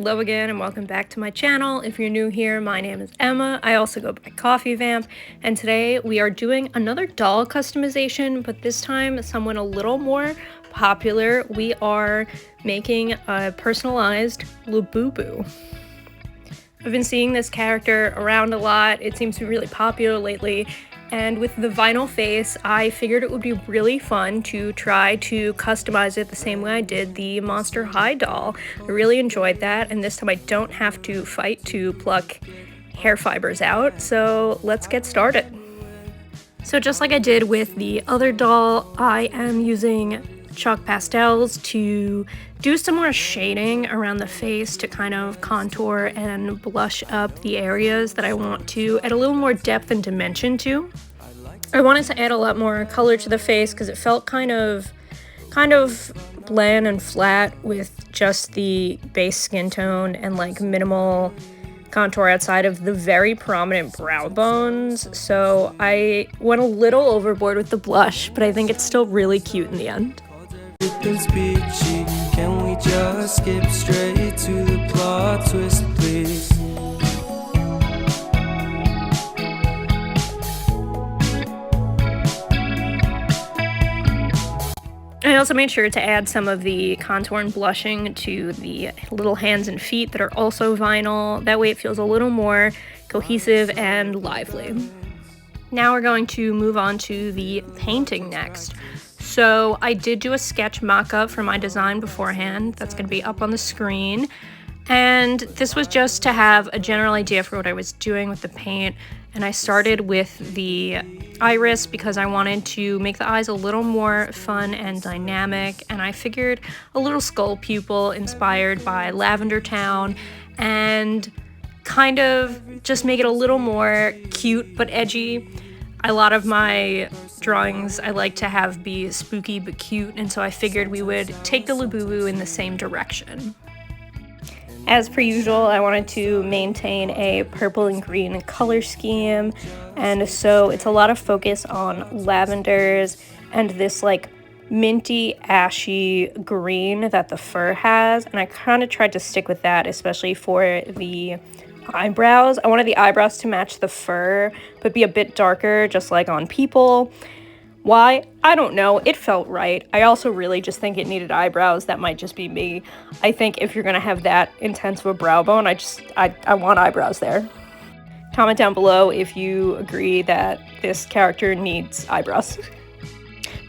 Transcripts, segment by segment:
Hello again and welcome back to my channel. If you're new here, my name is Emma. I also go by Coffee Vamp, and today we are doing another doll customization, but this time someone a little more popular. We are making a personalized Labubu. I've been seeing this character around a lot. It seems to be really popular lately. And with the vinyl face, I figured it would be really fun to try to customize it the same way I did the Monster High doll. I really enjoyed that, and this time I don't have to fight to pluck hair fibers out, so let's get started. So just like I did with the other doll, I am using chalk pastels to do some more shading around the face to kind of contour and blush up the areas that I want to add a little more depth and dimension to. I wanted to add a lot more color to the face because it felt kind of bland and flat with just the base skin tone and like minimal contour outside of the very prominent brow bones. So I went a little overboard with the blush, but I think it's still really cute in the end. Peachy, can we just skip straight to the plot twist, please? I also made sure to add some of the contour and blushing to the little hands and feet that are also vinyl. That way it feels a little more cohesive and lively. Now we're going to move on to the painting next. So I did do a sketch mock-up for my design beforehand. That's going to be up on the screen. And this was just to have a general idea for what I was doing with the paint. And I started with the iris because I wanted to make the eyes a little more fun and dynamic. And I figured a little skull pupil inspired by Lavender Town and kind of just make it a little more cute but edgy. A lot of my drawings I like to have be spooky but cute, and so I figured we would take the Labubu in the same direction. As per usual, I wanted to maintain a purple and green color scheme, and so it's a lot of focus on lavenders and this like minty, ashy green that the fur has, and I kind of tried to stick with that, especially for the eyebrows. I wanted the eyebrows to match the fur, but be a bit darker, just like on people. Why? I don't know. It felt right. I also really just think it needed eyebrows. That might just be me. I think if you're gonna have that intense of a brow bone, I want eyebrows there. Comment down below if you agree that this character needs eyebrows.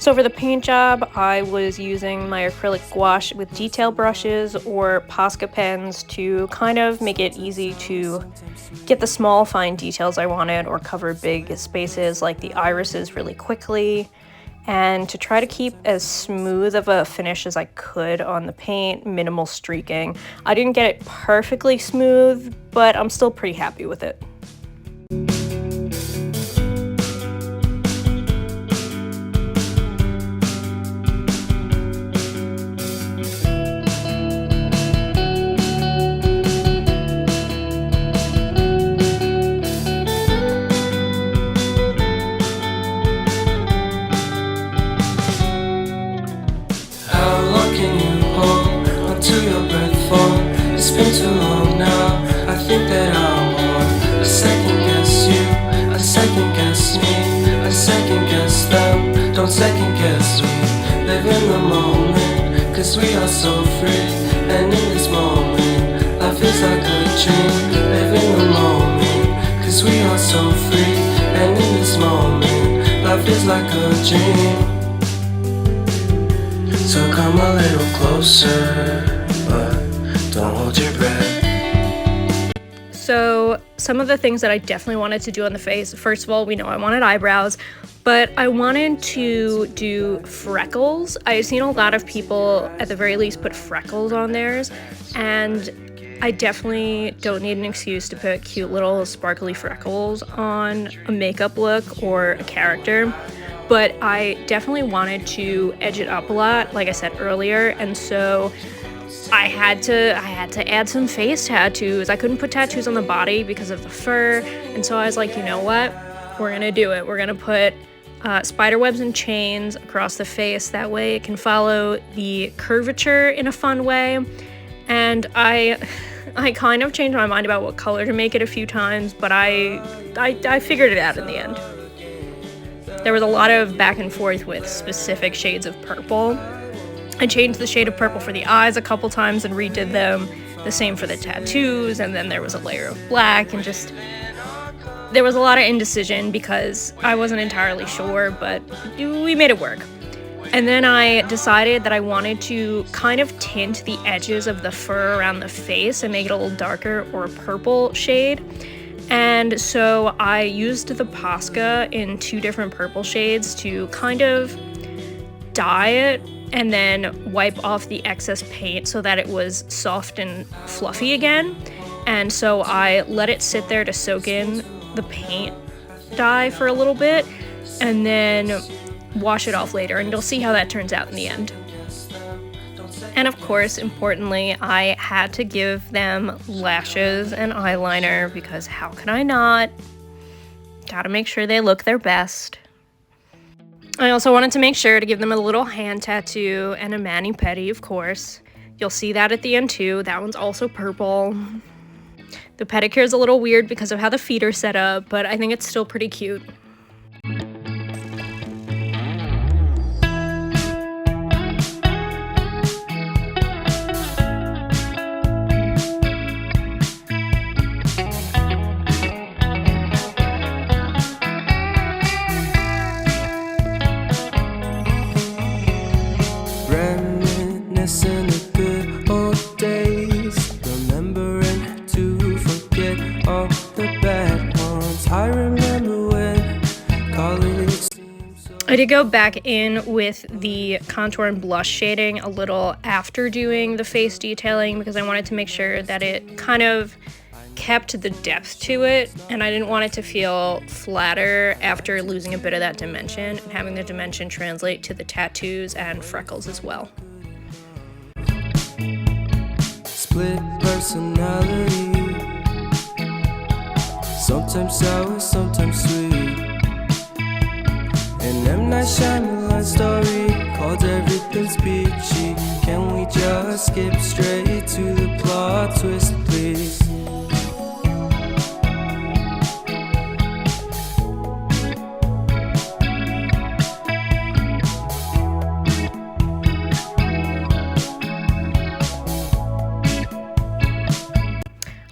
So for the paint job, I was using my acrylic gouache with detail brushes or Posca pens to kind of make it easy to get the small fine details I wanted or cover big spaces like the irises really quickly, and to try to keep as smooth of a finish as I could on the paint, minimal streaking. I didn't get it perfectly smooth, but I'm still pretty happy with it. It's been too long now, I think that I want. I second guess you, I second guess me, I second guess them, don't second guess me. Live in the moment, cause we are so free. And in this moment, life is like a dream. Live in the moment, cause we are so free. And in this moment, life is like a dream. So come a little closer, but don't hold your breath. So some of the things that I definitely wanted to do on the face, first of all, we know I wanted eyebrows, but I wanted to do freckles. I've seen a lot of people at the very least put freckles on theirs, and I definitely don't need an excuse to put cute little sparkly freckles on a makeup look or a character. But I definitely wanted to edge it up a lot, like I said earlier, and so I had to add some face tattoos. I couldn't put tattoos on the body because of the fur, and so I was like, you know what? We're gonna do it. We're gonna put spider webs and chains across the face. That way it can follow the curvature in a fun way. And I I kind of changed my mind about what color to make it a few times, but I figured it out in the end. There was a lot of back and forth with specific shades of purple. I changed the shade of purple for the eyes a couple times and redid them. The same for the tattoos, and then there was a layer of black, and just there was a lot of indecision because I wasn't entirely sure, but we made it work. And then I decided that I wanted to kind of tint the edges of the fur around the face and make it a little darker or a purple shade. And so I used the Posca in 2 different purple shades to kind of dye it and then wipe off the excess paint so that it was soft and fluffy again. And so I let it sit there to soak in the paint dye for a little bit and then wash it off later, and you'll see how that turns out in the end. And of course, importantly, I had to give them lashes and eyeliner because how can I not? Gotta make sure they look their best. I also wanted to make sure to give them a little hand tattoo and a mani-pedi, of course. You'll see that at the end too. That one's also purple. The pedicure is a little weird because of how the feet are set up, but I think it's still pretty cute. Reminiscing the good old days, remembering to forget all the bad ones. I remember when college seemed so. I did go back in with the contour and blush shading a little after doing the face detailing because I wanted to make sure that it kind of kept the depth to it, and I didn't want it to feel flatter after losing a bit of that dimension and having the dimension translate to the tattoos and freckles as well. Split personality, sometimes sour, sometimes sweet. An M. Night Shyamalan story called Everything's Peachy. Can we just skip straight to the plot twist, please?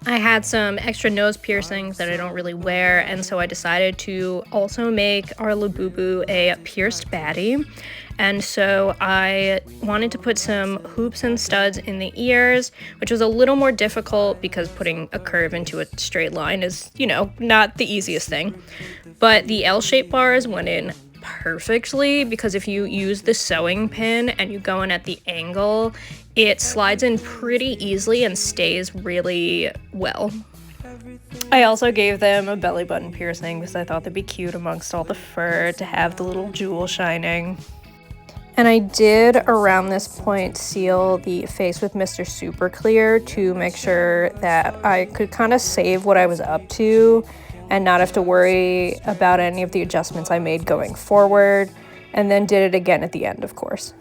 I had some extra nose piercings that I don't really wear, and so I decided to also make our Labubu a pierced baddie. And so I wanted to put some hoops and studs in the ears, which was a little more difficult because putting a curve into a straight line is, you know, not the easiest thing. But the L-shaped bars went in perfectly because if you use the sewing pin and you go in at the angle, it slides in pretty easily and stays really well. I also gave them a belly button piercing because I thought they'd be cute amongst all the fur to have the little jewel shining. And I did, around this point, seal the face with Mr. Super Clear to make sure that I could kind of save what I was up to and not have to worry about any of the adjustments I made going forward, and then did it again at the end, of course.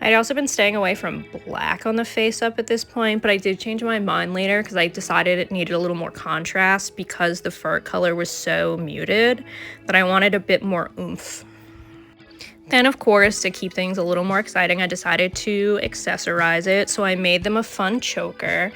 I'd also been staying away from black on the face up at this point, but I did change my mind later because I decided it needed a little more contrast because the fur color was so muted that I wanted a bit more oomph. Then, of course, to keep things a little more exciting, I decided to accessorize it, so I made them a fun choker.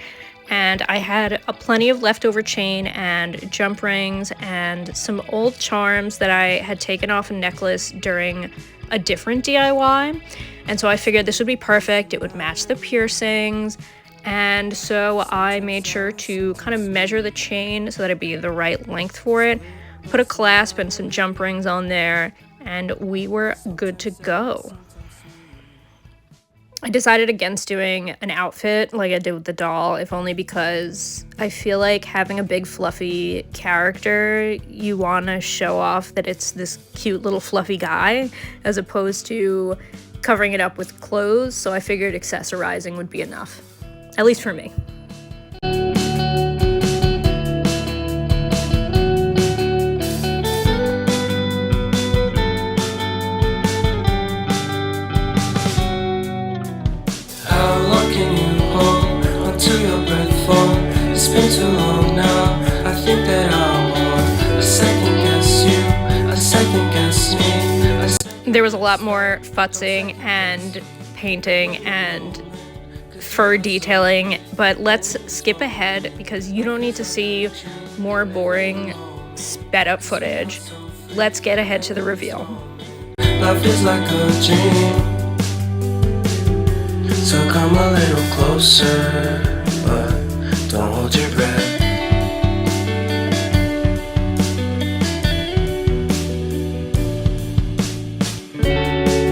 And I had plenty of leftover chain and jump rings and some old charms that I had taken off a necklace during a different DIY. And so I figured this would be perfect. It would match the piercings. And so I made sure to kind of measure the chain so that it'd be the right length for it, put a clasp and some jump rings on there, and we were good to go. I decided against doing an outfit like I did with the doll, if only because I feel like having a big fluffy character, you want to show off that it's this cute little fluffy guy, as opposed to covering it up with clothes, so I figured accessorizing would be enough, at least for me. How long can you hold onto your breath There was a lot more futzing and painting and fur detailing, but let's skip ahead because you don't need to see more boring sped up footage. Let's get ahead to the reveal. Life is like a dream, so come a little closer, but don't hold your breath.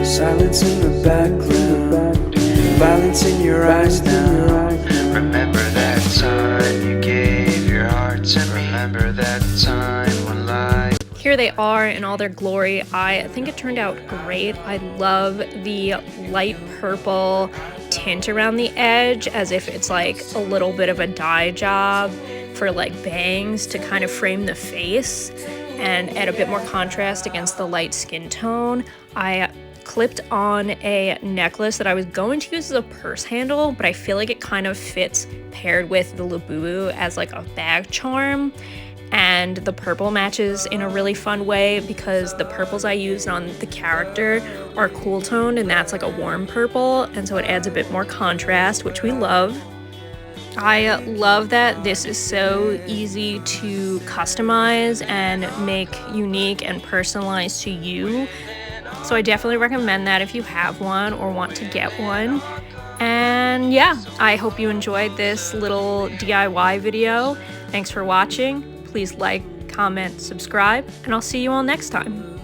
Silence in the background, violence in your eyes now. Remember that time you gave your heart to me. Remember that time when life. Here they are in all their glory. I think it turned out great. I love the light purple tint around the edge, as if it's like a little bit of a dye job for like bangs to kind of frame the face and add a bit more contrast against the light skin tone. I clipped on a necklace that I was going to use as a purse handle, but I feel like it kind of fits paired with the Labubu as like a bag charm. And the purple matches in a really fun way because the purples I used on the character are cool toned and that's like a warm purple, and so it adds a bit more contrast, which we love. I love that this is so easy to customize and make unique and personalized to you. So I definitely recommend that if you have one or want to get one. And yeah, I hope you enjoyed this little DIY video. Thanks for watching. Please like, comment, subscribe, and I'll see you all next time.